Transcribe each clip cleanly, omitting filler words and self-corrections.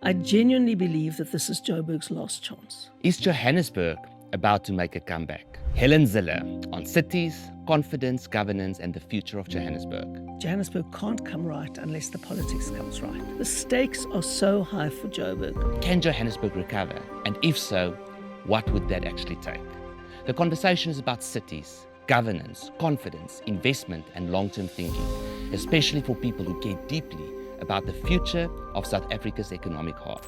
I genuinely believe that this is Joburg's last chance. Is Johannesburg about to make a comeback? Helen Zille on cities, confidence, governance, and the future of Johannesburg. Johannesburg can't come right unless the politics comes right. The stakes are so high for Joburg. Can Johannesburg recover? And if so, what would that actually take? The conversation is about cities, governance, confidence, investment, and long-term thinking, especially for people who care deeply about the future of South Africa's economic heart.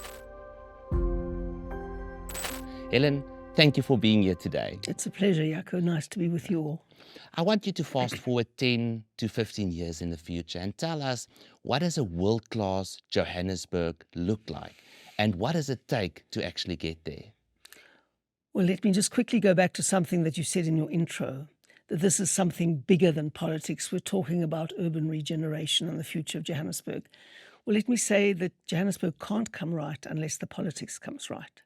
Helen, thank you for being here today. It's a pleasure, Jaco. Nice to be with you all. I want you to fast forward 10 to 15 years in the future and tell us, what does a world-class Johannesburg look like? And what does it take to actually get there? Well, let me just quickly go back to something that you said in your intro, that this is something bigger than politics. We're talking about urban regeneration and the future of Johannesburg. Well, let me say that Johannesburg can't come right unless the politics comes right,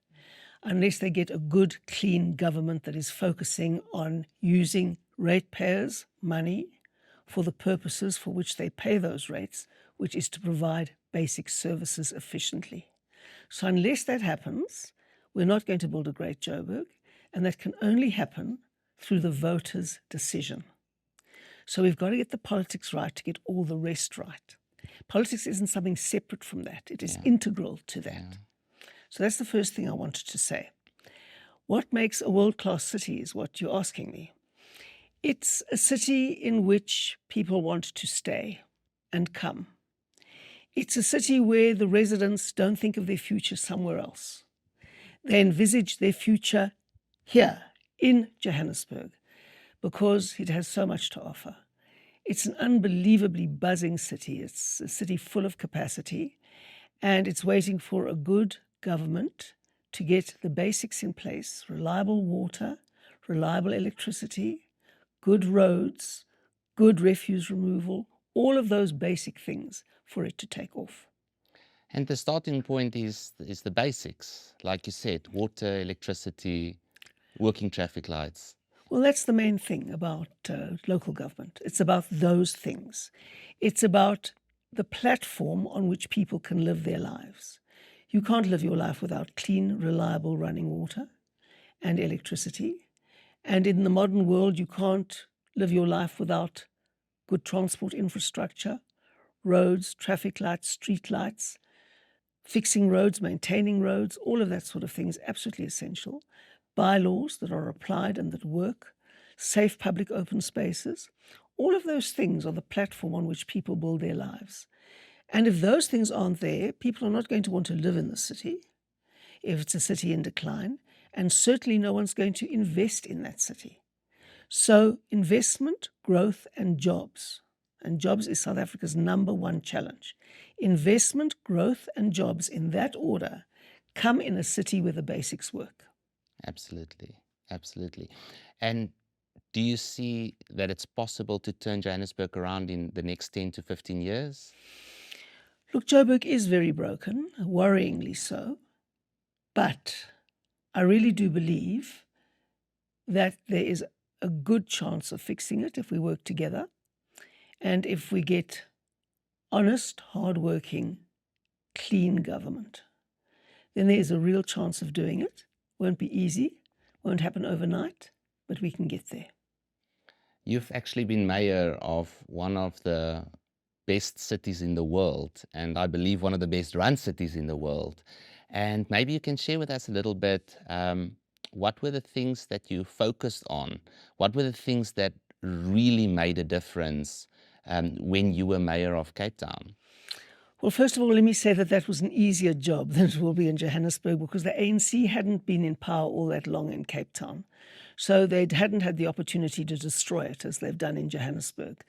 unless they get a good, clean government that is focusing on using ratepayers' money for the purposes for which they pay those rates, which is to provide basic services efficiently. So unless that happens, we're not going to build a great Joburg, and that can only happen through the voters' decision. So we've got to get the politics right to get all the rest right. Politics isn't something separate from that. It is integral to that. So that's the first thing I wanted to say. What makes a world-class city is what you're asking me. It's a city in which people want to stay and come. It's a city where the residents don't think of their future somewhere else. They envisage their future here in Johannesburg because it has so much to offer. It's an unbelievably buzzing city. It's a city full of capacity, and it's waiting for a good government to get the basics in place: reliable water, reliable electricity, good roads, good refuse removal, all of those basic things for it to take off. And the starting point is the basics, like you said, water, electricity, working traffic lights. Well, that's the main thing about local government. It's about those things. It's about the platform on which people can live their lives. You can't live your life without clean, reliable running water and electricity. And in the modern world, you can't live your life without good transport infrastructure, roads, traffic lights, street lights. Fixing roads, maintaining roads, all of that sort of thing is absolutely essential. Bylaws that are applied and that work, safe public open spaces, all of those things are the platform on which people build their lives. And if those things aren't there, people are not going to want to live in the city, if it's a city in decline, and certainly no one's going to invest in that city. So investment, growth, and jobs is South Africa's #1 challenge. Investment, growth, and jobs in that order come in a city where the basics work. Absolutely, absolutely. And do you see that it's possible to turn Johannesburg around in the next 10 to 15 years? Look, Joburg is very broken, worryingly so, but I really do believe that there is a good chance of fixing it if we work together. And if we get honest, hard-working, clean government, then there is a real chance of doing it. Won't be easy, won't happen overnight, but we can get there. You've actually been mayor of one of the best cities in the world, and I believe one of the best run cities in the world. And maybe you can share with us a little bit, what were the things that you focused on? What were the things that really made a difference when you were mayor of Cape Town? Well, first of all, let me say that that was an easier job than it will be in Johannesburg, because the ANC hadn't been in power all that long in Cape Town. So they hadn't had the opportunity to destroy it as they've done in Johannesburg.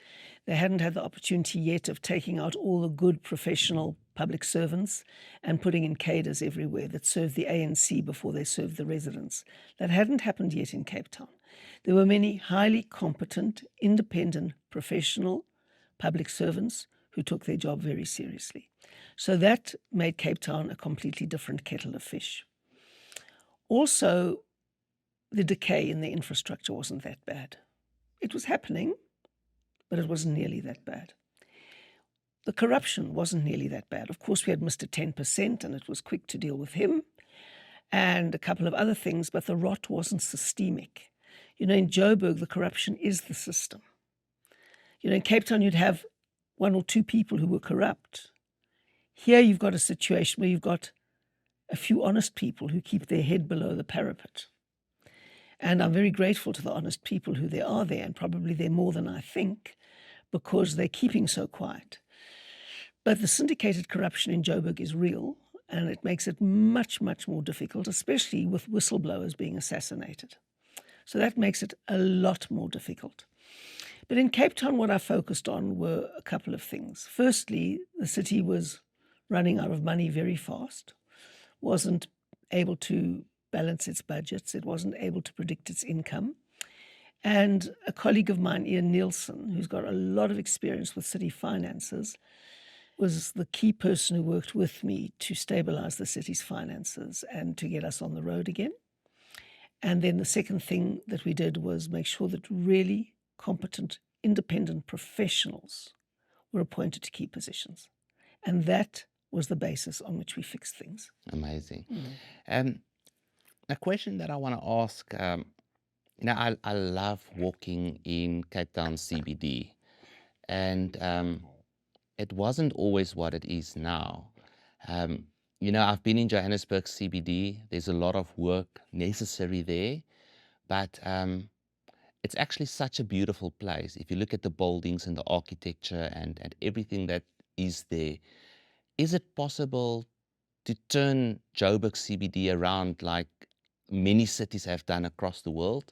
They hadn't had the opportunity yet of taking out all the good professional public servants and putting in cadres everywhere that served the ANC before they served the residents. That hadn't happened yet in Cape Town. There were many highly competent, independent, professional public servants who took their job very seriously. So that made Cape Town a completely different kettle of fish. Also, the decay in the infrastructure wasn't that bad. It was happening, but it wasn't nearly that bad. the corruption wasn't nearly that bad. Of course, we had Mr. 10%, and it was quick to deal with him, and a couple of other things, but the rot wasn't systemic. In Joburg, the corruption is the system. In Cape Town, you'd have one or two people who were corrupt. Here, you've got a situation where you've got a few honest people who keep their head below the parapet. And I'm very grateful to the honest people who there are there, and probably they're more than I think, because they're keeping so quiet. But the syndicated corruption in Joburg is real, and it makes it much, much more difficult, especially with whistleblowers being assassinated. So that makes it a lot more difficult. But in Cape Town, what I focused on were a couple of things. Firstly, the city was running out of money very fast, wasn't able to balance its budgets, it wasn't able to predict its income. And a colleague of mine, Ian Nielsen, who's got a lot of experience with city finances, was the key person who worked with me to stabilize the city's finances and to get us on the road again. And then the second thing that we did was make sure that really competent, independent professionals were appointed to key positions. And that was the basis on which we fixed things. Amazing. A question that I want to ask, I love walking in Cape Town CBD, and it wasn't always what it is now. I've been in Johannesburg CBD. There's a lot of work necessary there, but it's actually such a beautiful place. If you look at the buildings and the architecture and everything that is there, is it possible to turn Joburg CBD around like many cities have done across the world?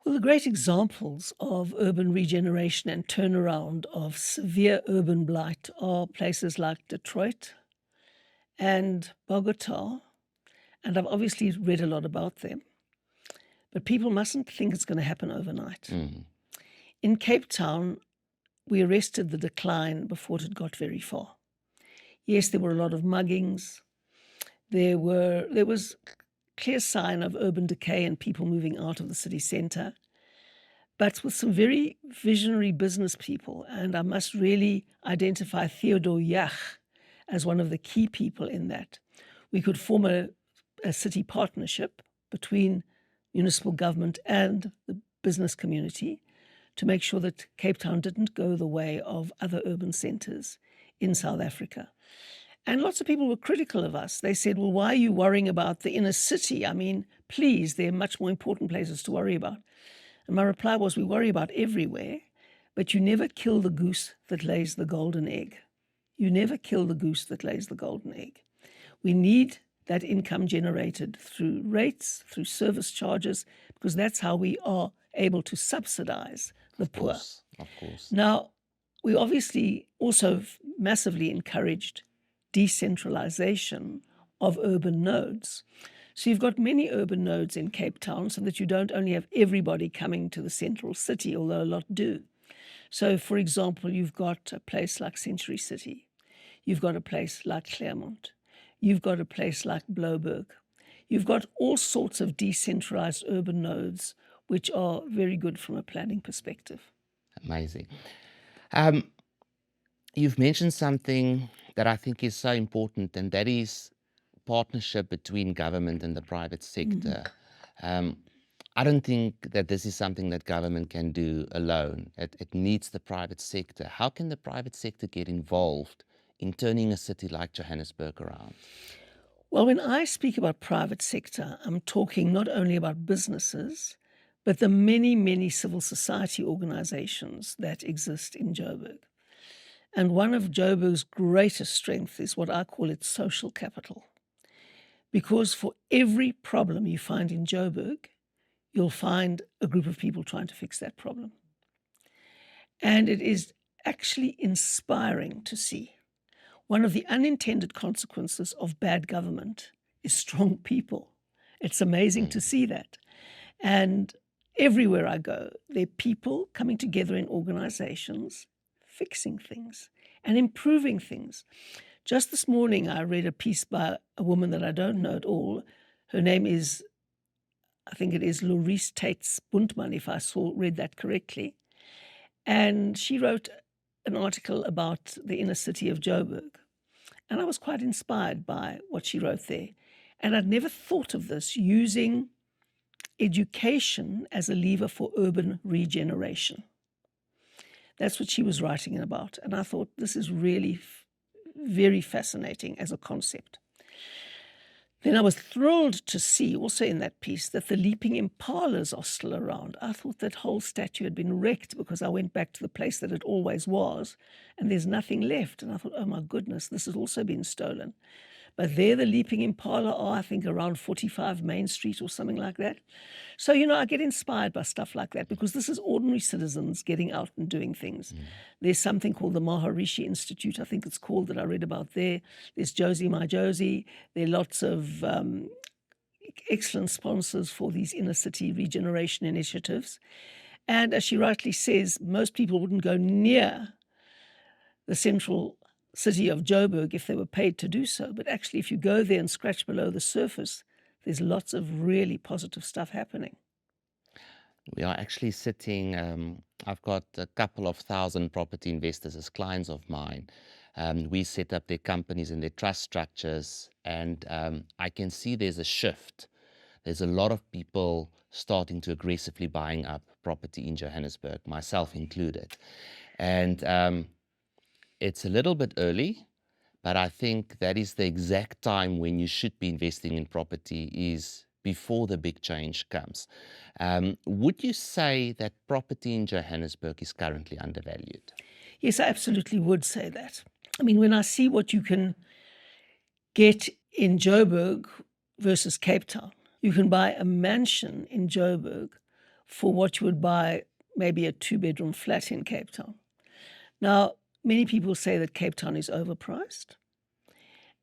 Well, the great examples of urban regeneration and turnaround of severe urban blight are places like Detroit and Bogota, and I've obviously read a lot about them. But people mustn't think it's going to happen overnight. In Cape Town, we arrested the decline before it had got very far. Yes, there were a lot of muggings. There was clear sign of urban decay and people moving out of the city centre, but with some very visionary business people. And I must really identify Theodore Yach as one of the key people in that. We could form a city partnership between municipal government and the business community to make sure that Cape Town didn't go the way of other urban centres in South Africa. And lots of people were critical of us. They said, well, why are you worrying about the inner city? I mean, please, there are much more important places to worry about. And my reply was, we worry about everywhere, but you never kill the goose that lays the golden egg. You never kill the goose that lays the golden egg. We need that income generated through rates, through service charges, because that's how we are able to subsidize the poor. Of course. Now, we obviously also massively encouraged decentralization of urban nodes. So you've got many urban nodes in Cape Town so that you don't only have everybody coming to the central city, although a lot do. So, for example, you've got a place like Century City. You've got a place like Claremont. You've got a place like Joburg. You've got all sorts of decentralized urban nodes, which are very good from a planning perspective. Amazing. You've mentioned something that I think is so important, and that is partnership between government and the private sector. I don't think that this is something that government can do alone. It needs the private sector. How can the private sector get involved in turning a city like Johannesburg around? Well, when I speak about private sector, I'm talking not only about businesses, but the many, many civil society organizations that exist in Joburg. And one of Joburg's greatest strengths is what I call its social capital. Because for every problem you find in Joburg, you'll find a group of people trying to fix that problem. And it is actually inspiring to see. One of the unintended consequences of bad government is strong people. It's amazing to see that. And everywhere I go, there are people coming together in organizations, fixing things and improving things. Just this morning, I read a piece by a woman that I don't know at all. Her name is, I think it is Laurice Tates Buntman, if I read that correctly. And she wrote an article about the inner city of Joburg, and I was quite inspired by what she wrote there. And I'd never thought of this, using education as a lever for urban regeneration. That's what she was writing about. And I thought, this is really very fascinating as a concept. Then I was thrilled to see also in that piece that the leaping impalas are still around. I thought that whole statue had been wrecked, because I went back to the place that it always was, and there's nothing left. And I thought, oh my goodness, this has also been stolen. But there the leaping impala are, I think, around 45 Main Street or something like that. So, I get inspired by stuff like that, because this is ordinary citizens getting out and doing things. There's something called the Maharishi Institute, I think it's called, that I read about there. There's Josie My Josie. There are lots of excellent sponsors for these inner city regeneration initiatives. And as she rightly says, most people wouldn't go near the central city of Joburg if they were paid to do so. But actually, if you go there and scratch below the surface, there's lots of really positive stuff happening. We are actually sitting, I've got a couple of thousand property investors as clients of mine. We set up their companies and their trust structures, and I can see there's a shift. There's a lot of people starting to aggressively buying up property in Johannesburg, myself included. And it's a little bit early, but I think that is the exact time when you should be investing in property, is before the big change comes. Would you say that property in Johannesburg is currently undervalued? Yes, I absolutely would say that. I mean, when I see what you can get in Joburg versus Cape Town, you can buy a mansion in Joburg for what you would buy maybe a 2-bedroom flat in Cape Town. Now, many people say that Cape Town is overpriced,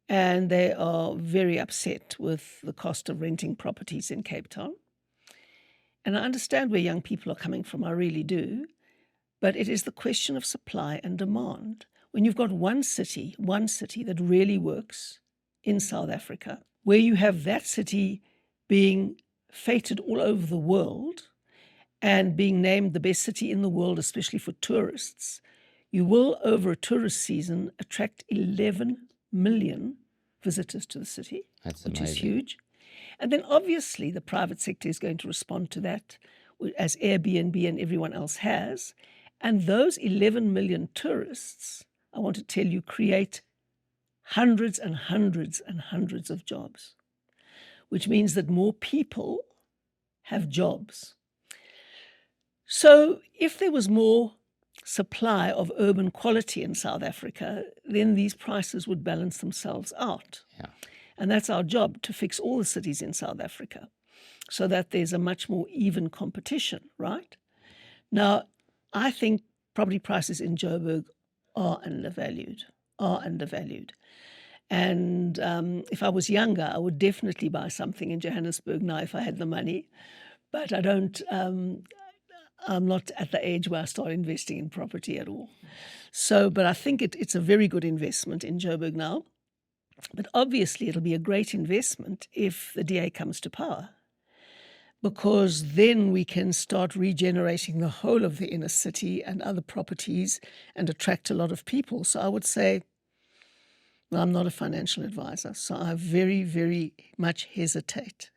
and they are very upset with the cost of renting properties in Cape Town. And I understand where young people are coming from, I really do. But it is the question of supply and demand. When you've got one city that really works in South Africa, where you have that city being feted all over the world and being named the best city in the world, especially for tourists, you will, over a tourist season, attract 11 million visitors to the city, which is huge. And then obviously the private sector is going to respond to that, as Airbnb and everyone else has. And those 11 million tourists, I want to tell you, create hundreds and hundreds and hundreds of jobs, which means that more people have jobs. So if there was more supply of urban quality in South Africa, then these prices would balance themselves out. Yeah. And that's our job, to fix all the cities in South Africa so that there's a much more even competition, right? Now, I think property prices in Joburg are undervalued. And if I was younger, I would definitely buy something in Johannesburg now if I had the money. But I don't, I'm not at the age where I start investing in property at all. So, but I think it's a very good investment in Joburg now. But obviously it'll be a great investment if the DA comes to power, because then we can start regenerating the whole of the inner city and other properties and attract a lot of people. So I would say, well, I'm not a financial advisor, so I very, very much hesitate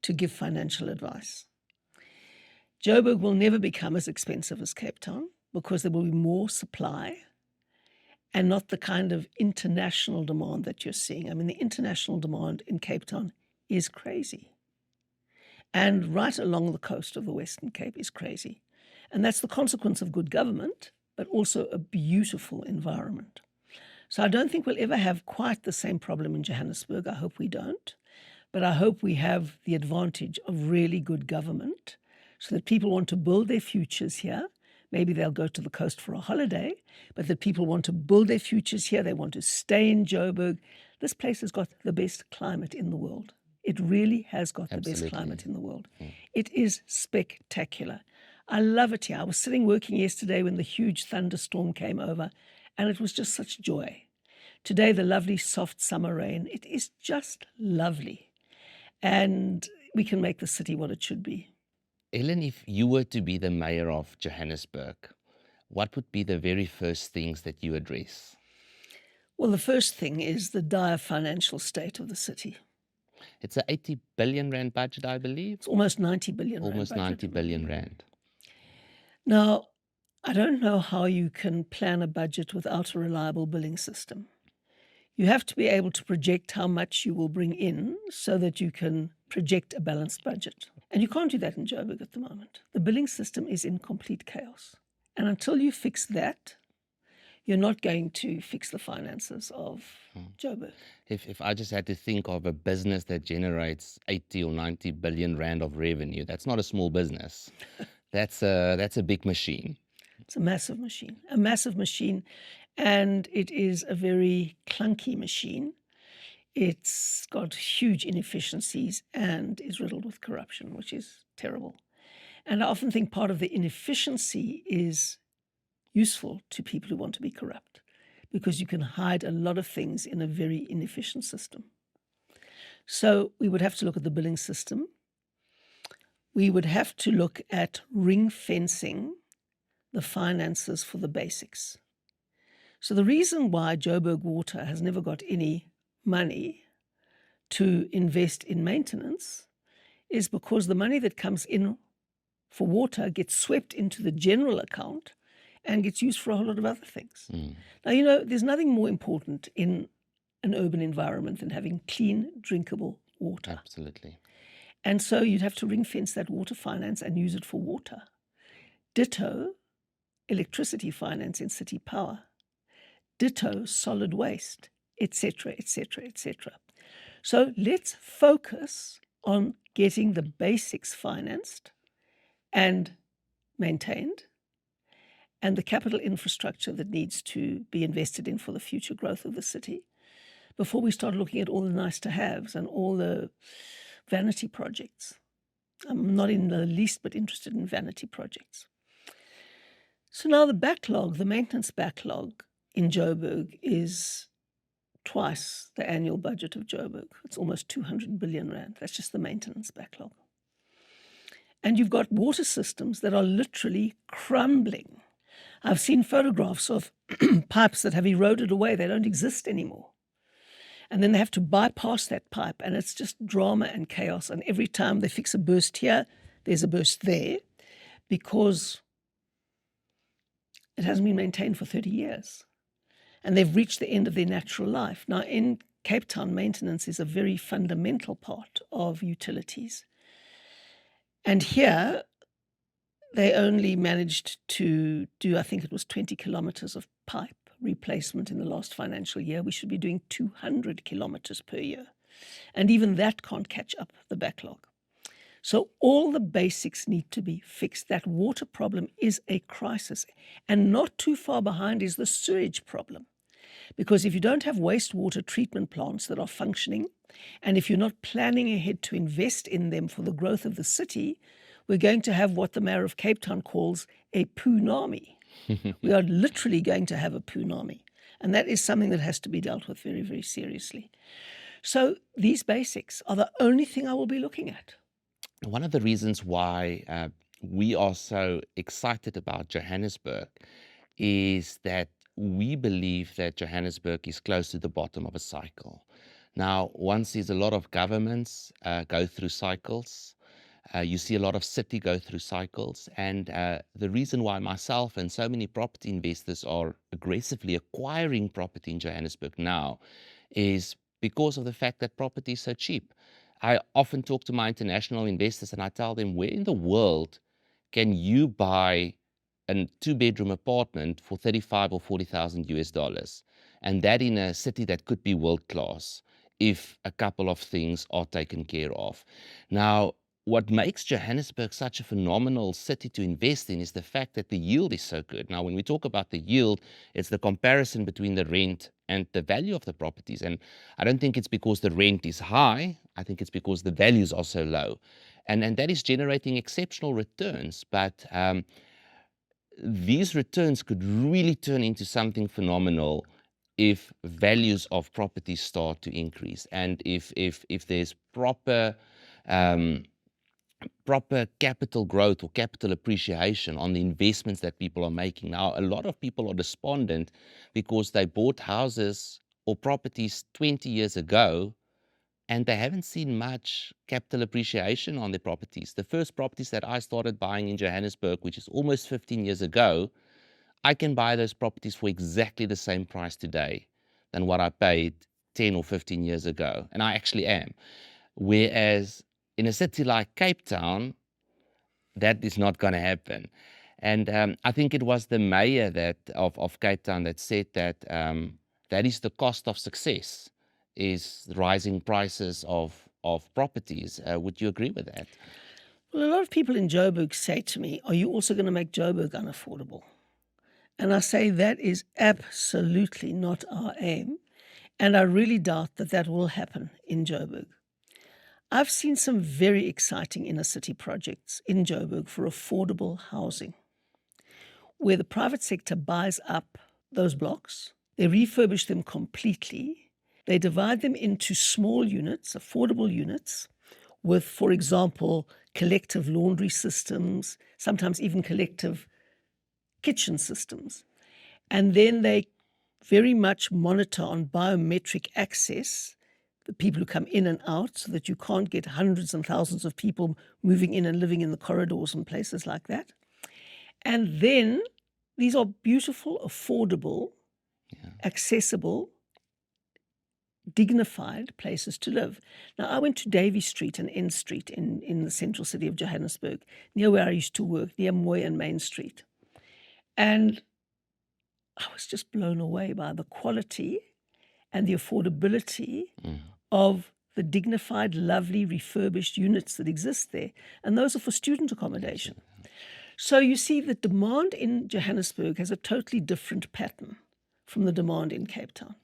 to give financial advice. Joburg will never become as expensive as Cape Town, because there will be more supply and not the kind of international demand that you're seeing. I mean, the international demand in Cape Town is crazy. And right along the coast of the Western Cape is crazy. And that's the consequence of good government, but also a beautiful environment. So I don't think we'll ever have quite the same problem in Johannesburg. I hope we don't. But I hope we have the advantage of really good government, so that people want to build their futures here. Maybe they'll go to the coast for a holiday, but that people want to build their futures here. They want to stay in Joburg. This place has got the best climate in the world. It really has got the best climate in the world. It is spectacular. I love it here. I was sitting working yesterday when the huge thunderstorm came over, and it was just such joy. Today, the lovely soft summer rain. It is just lovely. And we can make the city what it should be. Helen, if you were to be the mayor of Johannesburg, what would be the very first things that you address? Well, the first thing is the dire financial state of the city. It's a 80 billion rand budget, I believe. It's almost 90 billion rand Almost 90 budget. billion rand. Now, I don't know how you can plan a budget without a reliable billing system. You have to be able to project how much you will bring in so that you can project a balanced budget. And you can't do that in Joburg at the moment. The billing system is in complete chaos. And until you fix that, you're not going to fix the finances of Joburg. If I just had to think of a business that generates 80 or 90 billion rand of revenue, that's not a small business. That's a big machine. It's a massive machine, and it is a very clunky machine. It's got huge inefficiencies and is riddled with corruption, which is terrible. And I often think part of the inefficiency is useful to people who want to be corrupt, because you can hide a lot of things in a very inefficient system. So we would have to look at the billing system. We would have to look at ring fencing the finances for the basics. So the reason why Joburg Water has never got any money to invest in maintenance is because the money that comes in for water gets swept into the general account and gets used for a whole lot of other things. Now, there's nothing more important in an urban environment than having clean, drinkable water. Absolutely. And so you'd have to ring fence that water finance and use it for water. Ditto electricity finance in city power. Ditto solid waste, etc., etc., etc. So let's focus on getting the basics financed and maintained, and the capital infrastructure that needs to be invested in for the future growth of the city, before we start looking at all the nice-to-haves and all the vanity projects. I'm not in the least but interested in vanity projects. So now the maintenance backlog in Joburg is twice the annual budget of Joburg. It's almost 200 billion rand. That's just the maintenance backlog. And you've got water systems that are literally crumbling. I've seen photographs of pipes that have eroded away. They don't exist anymore. And then they have to bypass that pipe, and it's just drama and chaos. And every time they fix a burst here, there's a burst there, because it hasn't been maintained for 30 years. And they've reached the end of their natural life. Now, in Cape Town, maintenance is a very fundamental part of utilities. And here, they only managed to do, I think it was 20 kilometers of pipe replacement in the last financial year. We should be doing 200 kilometers per year. And even that can't catch up the backlog. So all the basics need to be fixed. That water problem is a crisis. And not too far behind is the sewage problem. Because if you don't have wastewater treatment plants that are functioning, and if you're not planning ahead to invest in them for the growth of the city, we're going to have what the mayor of Cape Town calls a poonami. We are literally going to have a poonami. And that is something that has to be dealt with very, very seriously. So these basics are the only thing I will be looking at. One of the reasons why we are so excited about Johannesburg is that we believe that Johannesburg is close to the bottom of a cycle. Now, one sees a lot of governments go through cycles. You see a lot of city go through cycles. And the reason why myself and so many property investors are aggressively acquiring property in Johannesburg now is because of the fact that property is so cheap. I often talk to my international investors and I tell them, where in the world can you buy a two-bedroom apartment for 35 or 40,000 US dollars? And that in a city that could be world class if a couple of things are taken care of. Now, what makes Johannesburg such a phenomenal city to invest in is the fact that the yield is so good. Now, when we talk about the yield, it's the comparison between the rent and the value of the properties. And I don't think it's because the rent is high. I think it's because the values are so low. And that is generating exceptional returns. But these returns could really turn into something phenomenal if values of properties start to increase. And if there's proper proper capital growth or capital appreciation on the investments that people are making. Now, a lot of people are despondent because they bought houses or properties 20 years ago and they haven't seen much capital appreciation on their properties. The first properties that I started buying in Johannesburg, which is almost 15 years ago, I can buy those properties for exactly the same price today than what I paid 10 or 15 years ago. And I actually am. Whereas in a city like Cape Town, that is not going to happen. And I think it was the mayor of Cape Town that said that that is the cost of success, is rising prices of properties. Would you agree with that? Well, a lot of people in Joburg say to me, are you also going to make Joburg unaffordable? And I say that is absolutely not our aim. And I really doubt that that will happen in Joburg. I've seen some very exciting inner city projects in Joburg for affordable housing, where the private sector buys up those blocks, they refurbish them completely, they divide them into small units, affordable units, with, for example, collective laundry systems, sometimes even collective kitchen systems. And then they very much monitor on biometric access the people who come in and out, so that you can't get hundreds and thousands of people moving in and living in the corridors and places like that. And then these are beautiful, affordable, accessible, dignified places to live. Now, I went to Davey Street and N Street in the central city of Johannesburg, near where I used to work, near Moy and Main Street. And I was just blown away by the quality and the affordability of the dignified, lovely, refurbished units that exist there. And those are for student accommodation. So you see, the demand in Johannesburg has a totally different pattern from the demand in Cape Town.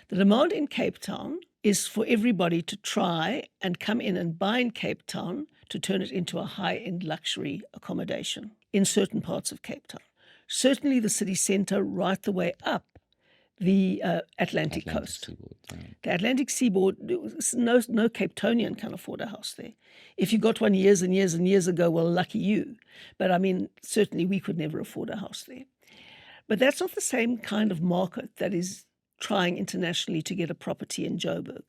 The demand in Cape Town is for everybody to try and come in and buy in Cape Town to turn it into a high-end luxury accommodation in certain parts of Cape Town. Certainly the city centre right the way up the Atlantic coast. Seaboard, The Atlantic seaboard, no Cape Townian can afford a house there. If you got one years and years and years ago, well, lucky you. But I mean, certainly we could never afford a house there. But that's not the same kind of market that is trying internationally to get a property in Joburg.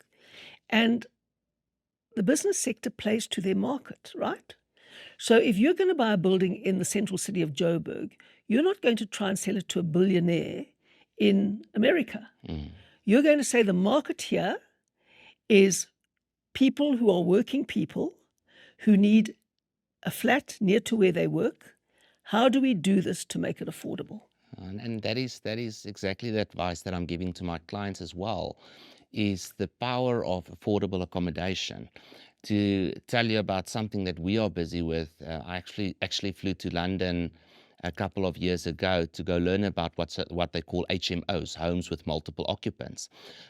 And the business sector plays to their market, right? So if you're going to buy a building in the central city of Joburg, you're not going to try and sell it to a billionaire in America. You're going to say the market here is people who are working people who need a flat near to where they work. How do we do this to make it affordable? And that is exactly the advice that I'm giving to my clients as well, is the power of affordable accommodation. To tell you about something that we are busy with, I actually flew to London a couple of years ago to go learn about what they call HMOs, homes with multiple occupants.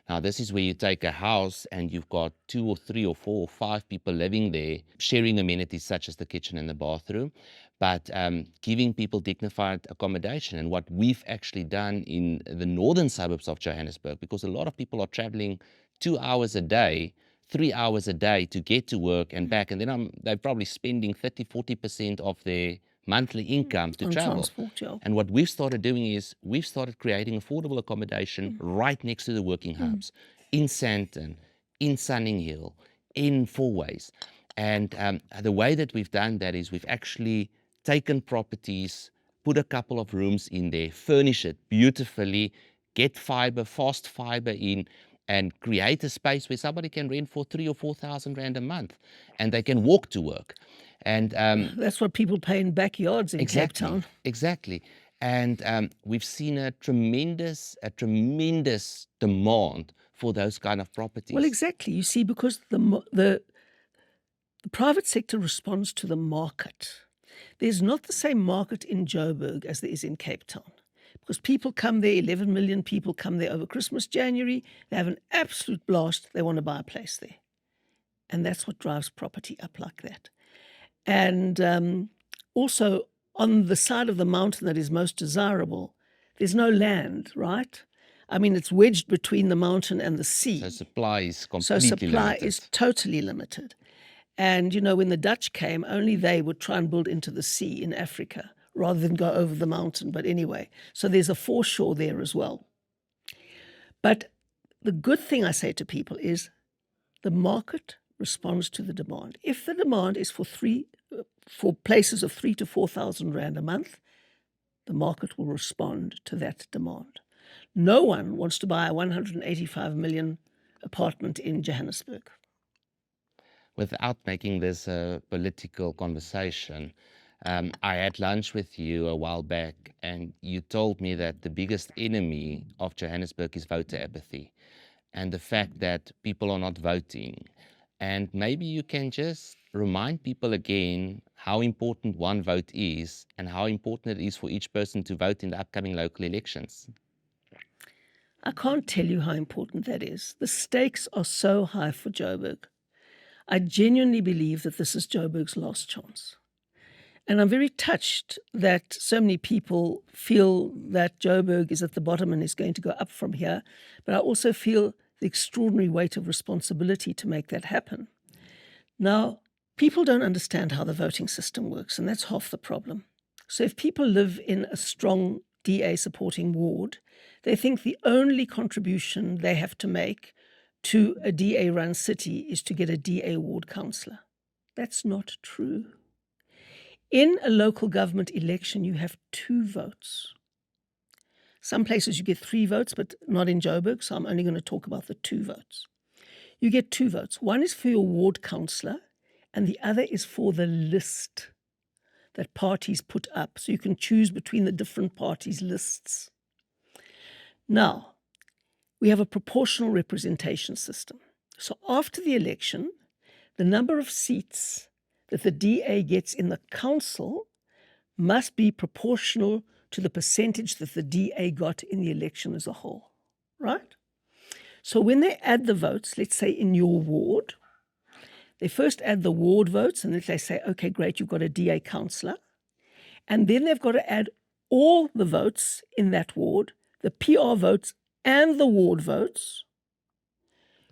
Now, this is where you take a house and you've got 2 or 3 or 4 or 5 people living there, sharing amenities such as the kitchen and the bathroom, but giving people dignified accommodation. And what we've actually done in the northern suburbs of Johannesburg, because a lot of people are traveling 2 hours a day, 3 hours a day to get to work and back, and then they're probably spending 30-40% of their monthly income to On travel. transport, yeah. And what we've started doing is we've started creating affordable accommodation right next to the working hubs, in Sandton, in Sunninghill, in Fourways. And the way that we've done that is we've actually taken properties, put a couple of rooms in there, furnish it beautifully, get fiber, fast fiber in, and create a space where somebody can rent for 3,000 or 4,000 rand a month, and they can walk to work. And That's what people pay in backyards in Cape Town. exactly. And we've seen a tremendous demand for those kind of properties. Well, exactly. You see, because the private sector responds to the market. There's not the same market in Joburg as there is in Cape Town, because people come there, 11 million people come there over Christmas, January. They have an absolute blast. They want to buy a place there. And that's what drives property up like that. And also, on the side of the mountain that is most desirable, there's no land, right? I mean, it's wedged between the mountain and the sea. So supply is So completely supply limited. is totally limited. And, you know, when the Dutch came, only they would try and build into the sea in Africa rather than go over the mountain. But anyway, so there's a foreshore there as well. But the good thing I say to people is the market responds to the demand. If the demand is for places of 3,000 to 4,000 rand a month, the market will respond to that demand. No one wants to buy a 185 million apartment in Johannesburg. Without making this a political conversation, I had lunch with you a while back, and you told me that the biggest enemy of Johannesburg is voter apathy and the fact that people are not voting. And maybe you can just remind people again how important one vote is and how important it is for each person to vote in the upcoming local elections. I can't tell you how important that is. The stakes are so high for Joburg. I genuinely believe that this is Joburg's last chance. And I'm very touched that so many people feel that Joburg is at the bottom and is going to go up from here. But I also feel the extraordinary weight of responsibility to make that happen. Now, people don't understand how the voting system works, and that's half the problem. So if people live in a strong DA supporting ward, they think the only contribution they have to make to a DA-run city is to get a DA ward councillor. That's not true. In a local government election, you have 2 votes. Some places you get 3 votes, but not in Joburg, so I'm only going to talk about the 2 votes. You get 2 votes. One is for your ward councillor, and the other is for the list that parties put up. So you can choose between the different parties' lists. Now, we have a proportional representation system. So after the election, the number of seats that the DA gets in the council must be proportional to the percentage that the DA got in the election as a whole, right? So when they add the votes, let's say in your ward, they first add the ward votes, and then they say, okay, great, you've got a DA councillor. And then they've got to add all the votes in that ward, the PR votes and the ward votes,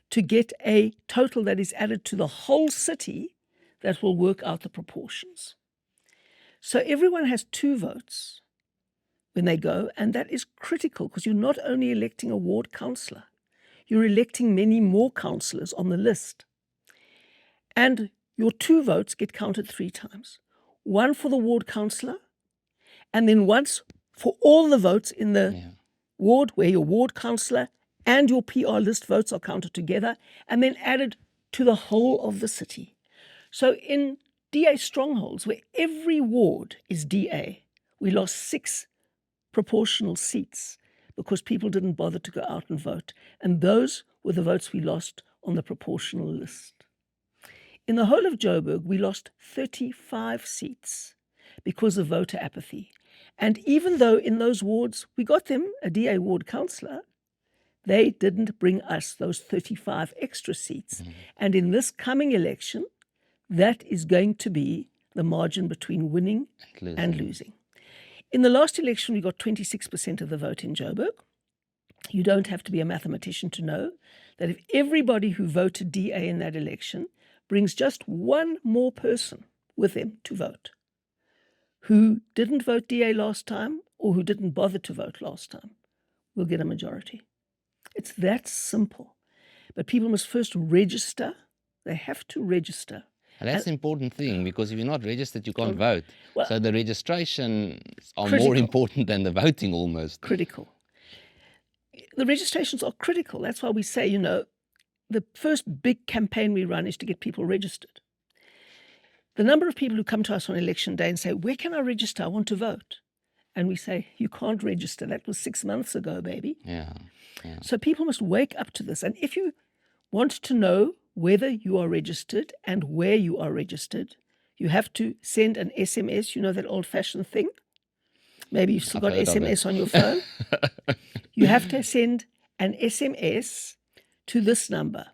to get a total that is added to the whole city that will work out the proportions. So everyone has 2 votes when they go, and that is critical because you're not only electing a ward councillor, you're electing many more councillors on the list. And your 2 votes get counted 3 times. One for the ward councillor, and then once for all the votes in the ward where your ward councillor and your PR list votes are counted together and then added to the whole of the city. So in DA strongholds, where every ward is DA, we lost 6 proportional seats because people didn't bother to go out and vote. And those were the votes we lost on the proportional list. In the whole of Joburg, we lost 35 seats because of voter apathy. And even though in those wards we got them a DA ward councillor, they didn't bring us those 35 extra seats. And in this coming election, that is going to be the margin between winning and losing. In the last election, we got 26% of the vote in Joburg. You don't have to be a mathematician to know that if everybody who voted DA in that election brings just one more person with them to vote, who didn't vote DA last time or who didn't bother to vote last time, we'll get a majority. It's that simple. But people must first register. They have to register. And that's an important thing, because if you're not registered, you can't vote. Well, so the registrations are critical. more important than the voting almost. Critical. The registrations are critical. That's why we say, you know, the first big campaign we run is to get people registered. The number of people who come to us on election day and say, where can I register? I want to vote. And we say, you can't register. That was 6 months ago, baby. Yeah. So people must wake up to this. And if you want to know whether you are registered and where you are registered, you have to send an SMS. You know that old-fashioned thing? Maybe you've still got SMS on your phone. You have to send an SMS to this number,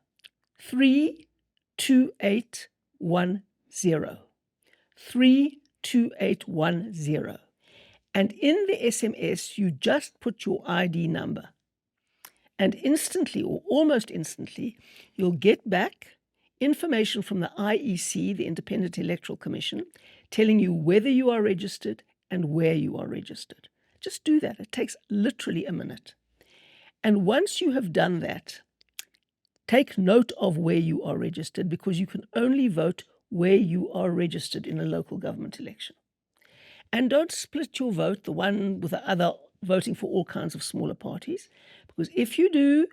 32810. 32810. And in the SMS, you just put your ID number. And instantly, or almost instantly, you'll get back information from the IEC, the Independent Electoral Commission, telling you whether you are registered and where you are registered. Just do that. It takes literally a minute. And once you have done that, take note of where you are registered, because you can only vote where you are registered in a local government election. And don't split your vote, the one with the other, voting for all kinds of smaller parties, because if you do,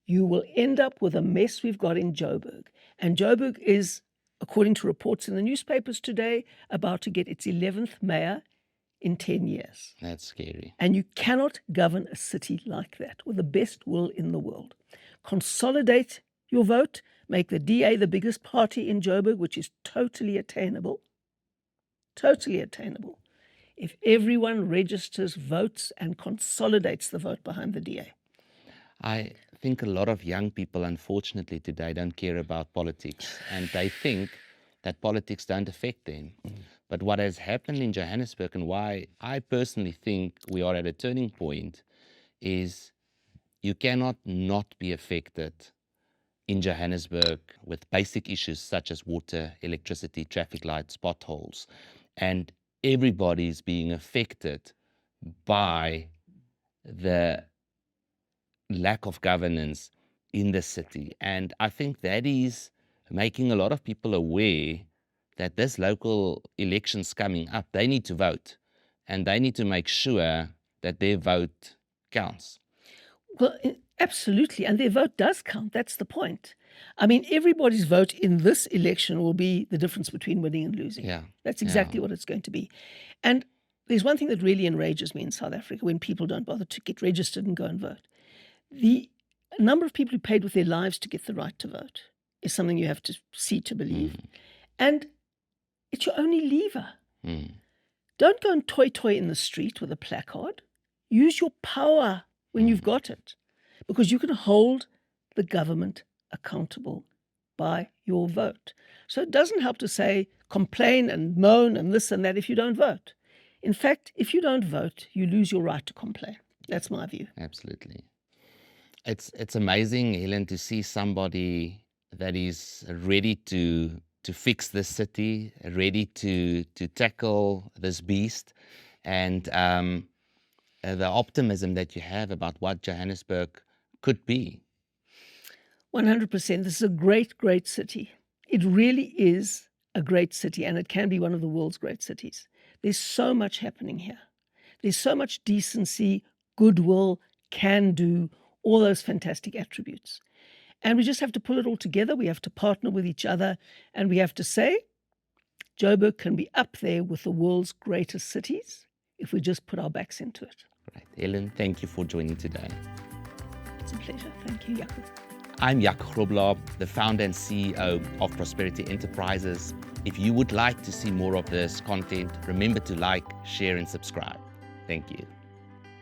you will end up with a mess we've got in Joburg. And Joburg is, according to reports in the newspapers today, about to get its 11th mayor in 10 years. That's scary. And you cannot govern a city like that with the best will in the world. Consolidate your vote, make the DA the biggest party in Joburg, which is totally attainable. Totally attainable. If everyone registers, votes, and consolidates the vote behind the DA. I think a lot of young people, unfortunately, today don't care about politics, and they think that politics don't affect them. But what has happened in Johannesburg, and why I personally think we are at a turning point, is you cannot not be affected in Johannesburg with basic issues such as water, electricity, traffic lights, potholes, and everybody is being affected by the lack of governance in the city. And I think that is making a lot of people aware that this local elections coming up, they need to vote, and they need to make sure that their vote counts. Well, absolutely. And their vote does count. That's the point. I mean, everybody's vote in this election will be the difference between winning and losing. Yeah. That's exactly what it's going to be. And there's one thing that really enrages me in South Africa when people don't bother to get registered and go and vote. The number of people who paid with their lives to get the right to vote is something you have to see to believe. And it's your only lever. Don't go and toy in the street with a placard. Use your power when you've got it, because you can hold the government accountable by your vote. So it doesn't help to say complain and moan and this and that if you don't vote. In fact, if you don't vote, you lose your right to complain. That's my view. Absolutely. It's amazing, Helen, to see somebody that is ready to fix this city, ready to tackle this beast, and the optimism that you have about what Johannesburg could be. 100%. This is a great, great city. It really is a great city, and it can be one of the world's great cities. There's so much happening here. There's so much decency, goodwill, can do, all those fantastic attributes. And we just have to pull it all together. We have to partner with each other, and we have to say, Joburg can be up there with the world's greatest cities if we just put our backs into it. Right. Helen, thank you for joining today. It's a pleasure. Thank you, Jaco. I'm Jaco Grobler, the founder and CEO of Prosperity Enterprises. If you would like to see more of this content, remember to like, share, and subscribe. Thank you.